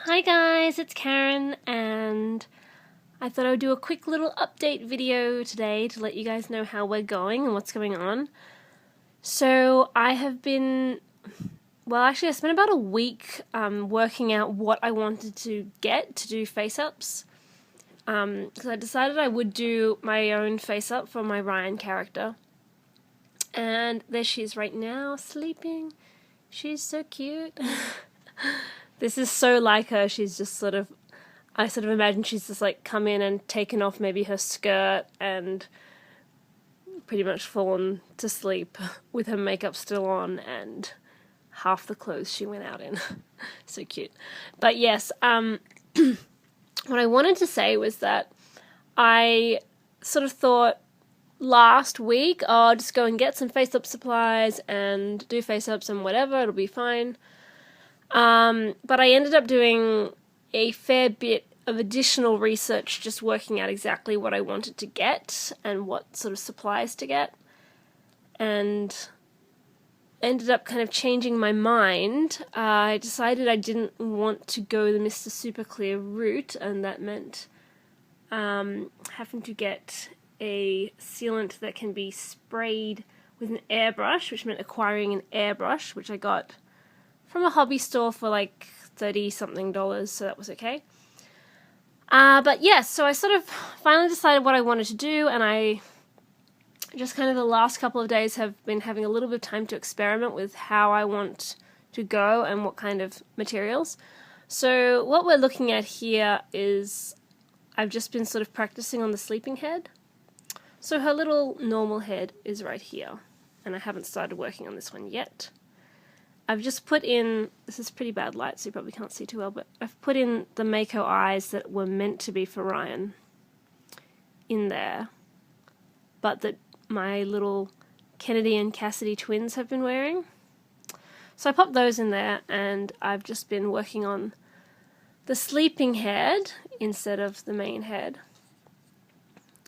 Hi guys, it's Karen, and I thought I would do a quick little update video today to let you guys know how we're going and what's going on. So I have been, I spent about a week working out what I wanted to get to do face-ups. Because I decided I would do my own face-up for my Ryan character. And there she is right now, sleeping. She's so cute. This is so like her. She's just I imagine she's just like come in and taken off maybe her skirt and pretty much fallen to sleep with her makeup still on and half the clothes she went out in. So cute. But yes, what I wanted to say was that I sort of thought last week, I'll just go and get some face-up supplies and do face-ups and whatever, it'll be fine. But I ended up doing a fair bit of additional research, just working out exactly what I wanted to get and what sort of supplies to get, and ended up kind of changing my mind. I decided I didn't want to go the Mr. Super Clear route, and that meant having to get a sealant that can be sprayed with an airbrush, which meant acquiring an airbrush, which I got from a hobby store for like $30-something, so that was okay. But yes, so I sort of finally decided what I wanted to do, and I just kind of the last couple of days have been having a little bit of time to experiment with how I want to go and what kind of materials. So what we're looking at here is I've just been sort of practicing on the sleeping head. So her little normal head is right here, and I haven't started working on this one yet. I've just put in, this is pretty bad light so you probably can't see too well, but I've put in the Mako eyes that were meant to be for Ryan in there, but that my little Kennedy and Cassidy twins have been wearing. So I popped those in there, and I've just been working on the sleeping head instead of the main head.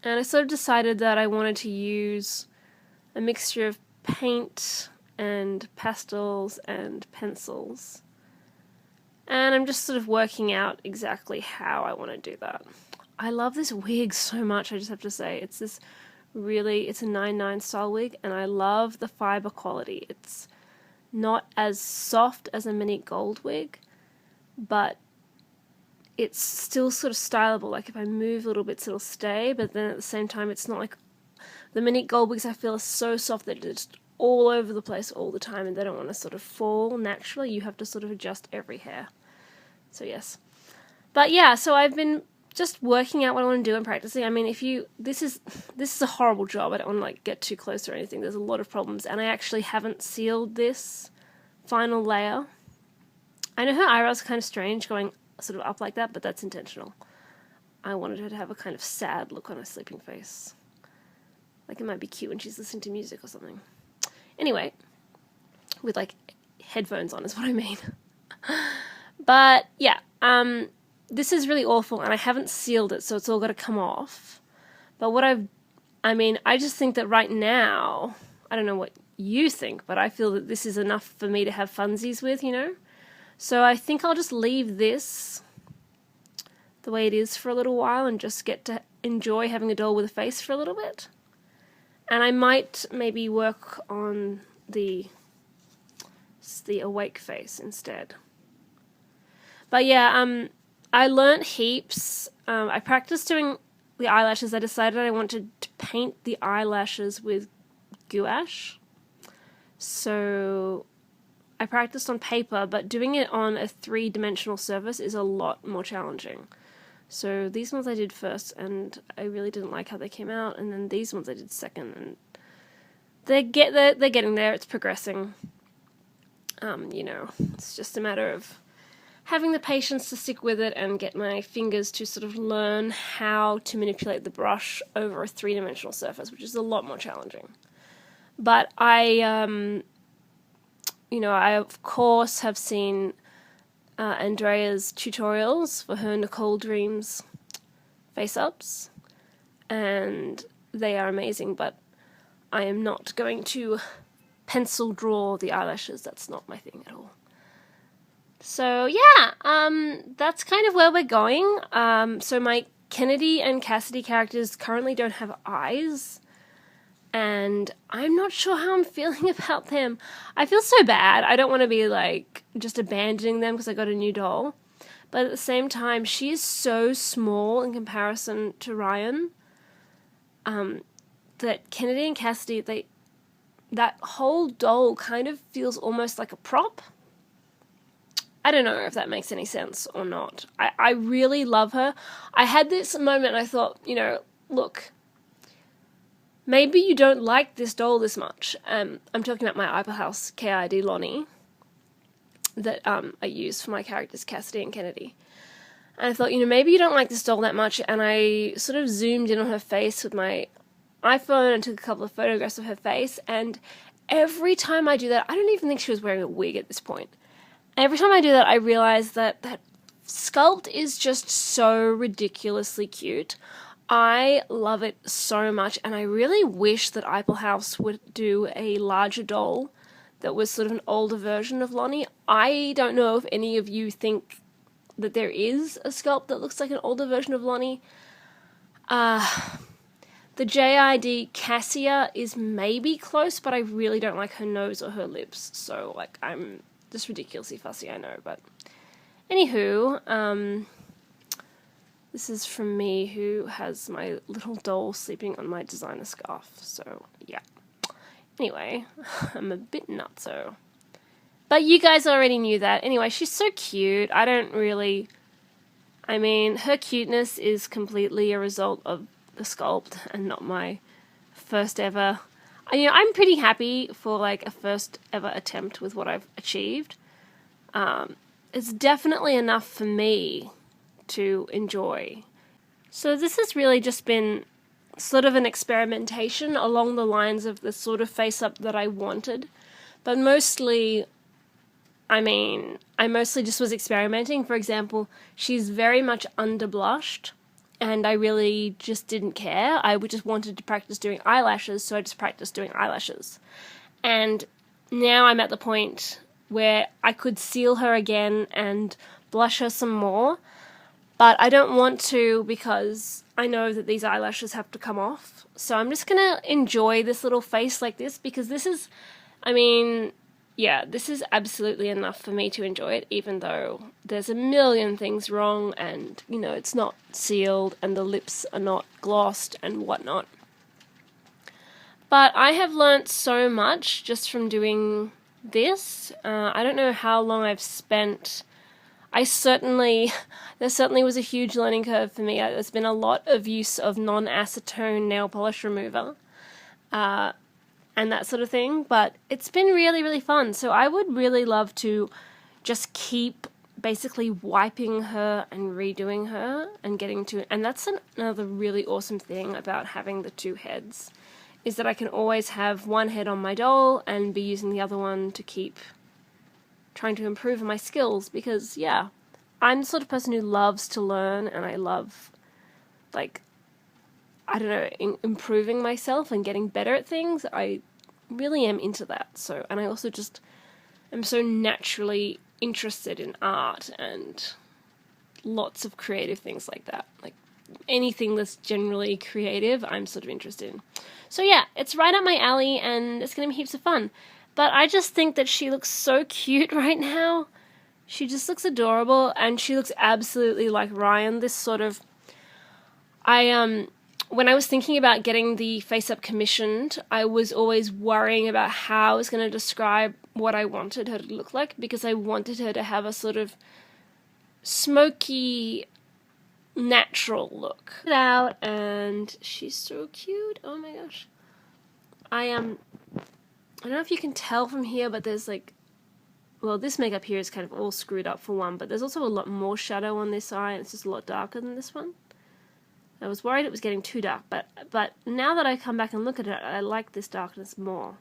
And I sort of decided that I wanted to use a mixture of paint and pastels and pencils. And I'm just sort of working out exactly how I want to do that. I love this wig so much, I just have to say. It's a 9/9 style wig, and I love the fiber quality. It's not as soft as a mini gold wig, but it's still sort of stylable. Like if I move little bits it'll stay, but then at the same time it's not like the mini gold wigs I feel are so soft that it's just all over the place all the time, and they don't want to sort of fall naturally. You have to sort of adjust every hair. So yes. But yeah, so I've been just working out what I want to do and practicing. I mean, this is a horrible job. I don't want to like get too close or anything. There's a lot of problems, and I actually haven't sealed this final layer. I know her eyebrows are kind of strange going sort of up like that, but that's intentional. I wanted her to have a kind of sad look on her sleeping face. Like it might be cute when she's listening to music or something. Anyway, with like headphones on is what I mean. But yeah, this is really awful, and I haven't sealed it, so it's all got to come off. But I just think that right now, I don't know what you think, but I feel that this is enough for me to have funsies with, you know? So I think I'll just leave this the way it is for a little while and just get to enjoy having a doll with a face for a little bit. And I might maybe work on the awake face instead. But yeah, I learnt heaps. I practiced doing the eyelashes. I decided I wanted to paint the eyelashes with gouache. So I practiced on paper, but doing it on a 3-dimensional surface is a lot more challenging. So these ones I did first, and I really didn't like how they came out, and then these ones I did second, and they're getting there. It's progressing. You know, it's just a matter of having the patience to stick with it and get my fingers to sort of learn how to manipulate the brush over a 3-dimensional surface, which is a lot more challenging. But I of course have seen Andrea's tutorials for her Nicole Dreams face-ups, and they are amazing, but I am not going to pencil draw the eyelashes. That's not my thing at all. So yeah, that's kind of where we're going. So my Kennedy and Cassidy characters currently don't have eyes, and I'm not sure how I'm feeling about them. I feel so bad. I don't want to be like just abandoning them because I got a new doll. But at the same time, she is so small in comparison to Ryan, that Kennedy and Cassidy, that whole doll kind of feels almost like a prop. I don't know if that makes any sense or not. I really love her. I had this moment, I thought, look, maybe you don't like this doll this much. I'm talking about my Apple House KID Lonnie that I use for my characters Cassidy and Kennedy. And I thought, maybe you don't like this doll that much, and I sort of zoomed in on her face with my iPhone and took a couple of photographs of her face, and every time I do that, I don't even think she was wearing a wig at this point. Every time I do that, I realize that that sculpt is just so ridiculously cute. I love it so much, and I really wish that Apple House would do a larger doll that was sort of an older version of Lonnie. I don't know if any of you think that there is a sculpt that looks like an older version of Lonnie. The JID Cassia is maybe close, but I really don't like her nose or her lips, so like I'm just ridiculously fussy, I know, but anywho, this is from me who has my little doll sleeping on my designer scarf, so yeah. Anyway, I'm a bit nutso. But you guys already knew that. Anyway, she's so cute. Her cuteness is completely a result of the sculpt and not my first ever. I'm pretty happy for like a first ever attempt with what I've achieved. It's definitely enough for me to enjoy. So this has really just been sort of an experimentation along the lines of the sort of face-up that I wanted. But mostly, I mostly just was experimenting. For example, she's very much underblushed, and I really just didn't care. I just wanted to practice doing eyelashes, so I just practiced doing eyelashes. And now I'm at the point where I could seal her again and blush her some more, but I don't want to because I know that these eyelashes have to come off. So I'm just gonna enjoy this little face like this because this is, this is absolutely enough for me to enjoy it, even though there's a million things wrong and, it's not sealed and the lips are not glossed and whatnot. But I have learnt so much just from doing this. I don't know how long I've spent. There certainly was a huge learning curve for me. There's been a lot of use of non-acetone nail polish remover. And that sort of thing, but it's been really, really fun. So I would really love to just keep basically wiping her and redoing her and and that's another really awesome thing about having the two heads, is that I can always have one head on my doll and be using the other one to keep trying to improve my skills, because yeah, I'm the sort of person who loves to learn, and I love, improving myself and getting better at things. I really am into that. So, and I also just am so naturally interested in art and lots of creative things like that. Like anything that's generally creative, I'm sort of interested in. So yeah, it's right up my alley and it's going to be heaps of fun. But I just think that she looks so cute right now. She just looks adorable, and she looks absolutely like Ryan. This sort of, when I was thinking about getting the face-up commissioned, I was always worrying about how I was going to describe what I wanted her to look like, because I wanted her to have a sort of smoky, natural look. Out, and she's so cute. Oh my gosh. I don't know if you can tell from here, but there's this makeup here is kind of all screwed up for one, but there's also a lot more shadow on this eye, and it's just a lot darker than this one. I was worried it was getting too dark, but now that I come back and look at it, I like this darkness more.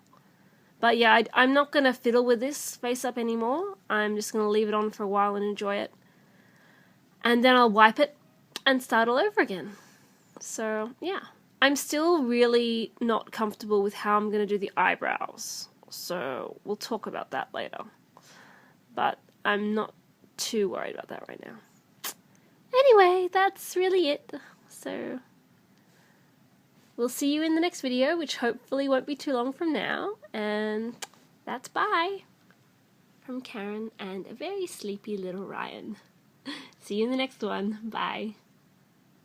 But yeah, I'm not going to fiddle with this face-up anymore. I'm just going to leave it on for a while and enjoy it. And then I'll wipe it and start all over again. So, yeah. I'm still really not comfortable with how I'm going to do the eyebrows. So, we'll talk about that later. But I'm not too worried about that right now. Anyway, that's really it. So we'll see you in the next video, which hopefully won't be too long from now. And that's bye from Karen and a very sleepy little Ryan. See you in the next one. Bye.